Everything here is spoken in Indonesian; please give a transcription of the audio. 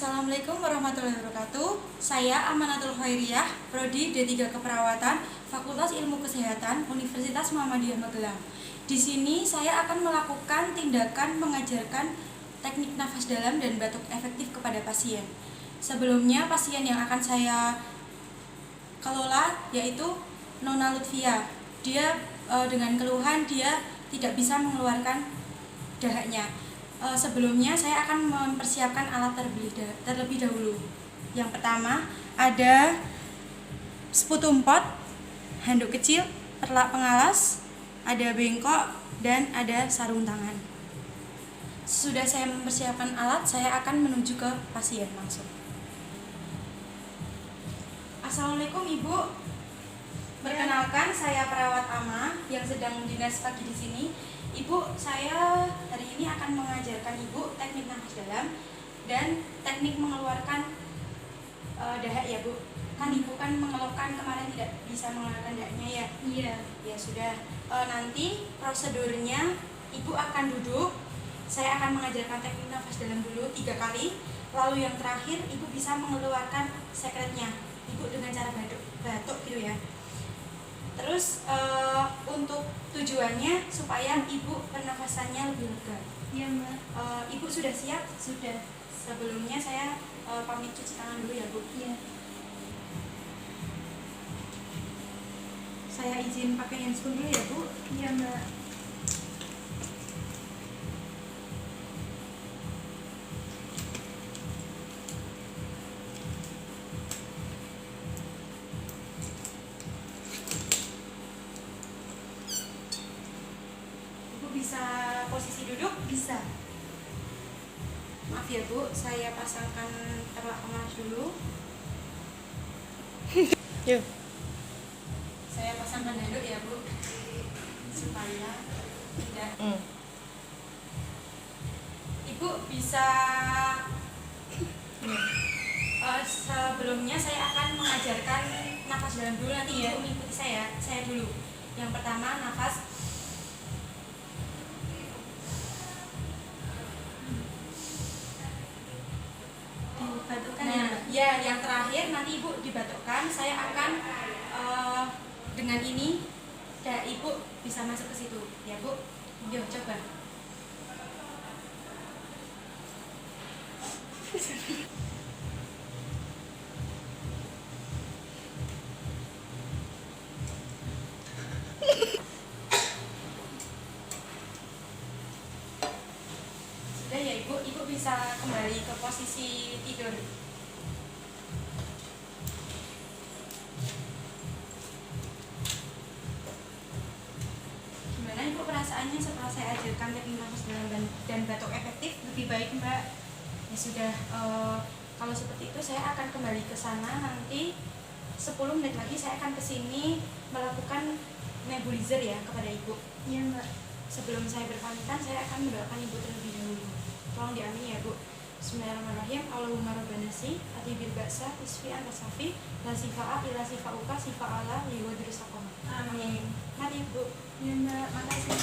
Assalamualaikum warahmatullahi wabarakatuh. Saya Amanatul Khairiyah, Prodi D3 Keperawatan, Fakultas Ilmu Kesehatan, Universitas Muhammadiyah Magelang. Di sini saya akan melakukan tindakan mengajarkan teknik nafas dalam dan batuk efektif kepada pasien. Sebelumnya, pasien yang akan saya kelola yaitu Nona Lutfia. Dia dengan keluhan dia tidak bisa mengeluarkan dahaknya. Sebelumnya saya akan mempersiapkan alat terlebih dahulu. Yang pertama ada sputum pot, handuk kecil, perlak pengalas, ada bengkok, dan ada sarung tangan. Sesudah saya mempersiapkan alat, saya akan menuju ke pasien langsung. Assalamualaikum Ibu. Perkenalkan, saya perawat Ama yang sedang dinas pagi di sini. Ibu, saya hari ini akan mengajarkan Ibu teknik nafas dalam dan teknik mengeluarkan dahak ya Bu. Kan Ibu kan mengeluhkan kemarin tidak bisa mengeluarkan dahaknya ya? Iya. Ya sudah. Nanti prosedurnya Ibu akan duduk. Saya akan mengajarkan teknik nafas dalam dulu 3 kali. Lalu yang terakhir Ibu bisa mengeluarkan sekretnya. Ibu dengan cara batuk gitu ya. Terus untuk tujuannya supaya Ibu pernafasannya lebih lega. Iya Mbak. Ibu sudah siap? Sudah. Sebelumnya saya pamit cuci tangan dulu ya Bu. Iya. Saya izin pakai handscoon dulu ya Bu. Iya Mbak. Bisa posisi duduk? Bisa. Maaf ya Bu, saya pasangkan perlak pengalas dulu. Yuk. Saya pasangkan handuk ya Bu, supaya tidak. Ibu bisa. Sebelumnya saya akan mengajarkan nafas dalam dulu, nanti ya mengikuti saya dulu. Yang pertama nafas. Ya, yang terakhir nanti Ibu dibatukkan. Saya akan dengan ini, ya Ibu bisa masuk ke situ, ya Bu. Yuk coba. Sudah ya Ibu, Ibu bisa kembali ke posisi tidur. Perasaannya setelah saya ajarkan teknik nafas dalam dan batuk efektif, lebih baik Mbak? Ya sudah, kalau seperti itu saya akan kembali ke sana nanti 10 menit lagi saya akan ke sini melakukan nebulizer ya kepada Ibu. Iya Mbak. Sebelum saya berpamitan, saya akan mendoakan Ibu terlebih dahulu. Tolong diamini ya Bu. Bismillahirrahmanirrahim. Allahumma rabbana si atibil ba'sa isfi anta safi la sifa'a ila sifa'uka sifa'ala liwadru saqama. Amin. Mari Bu. Iya Mbak, makasih.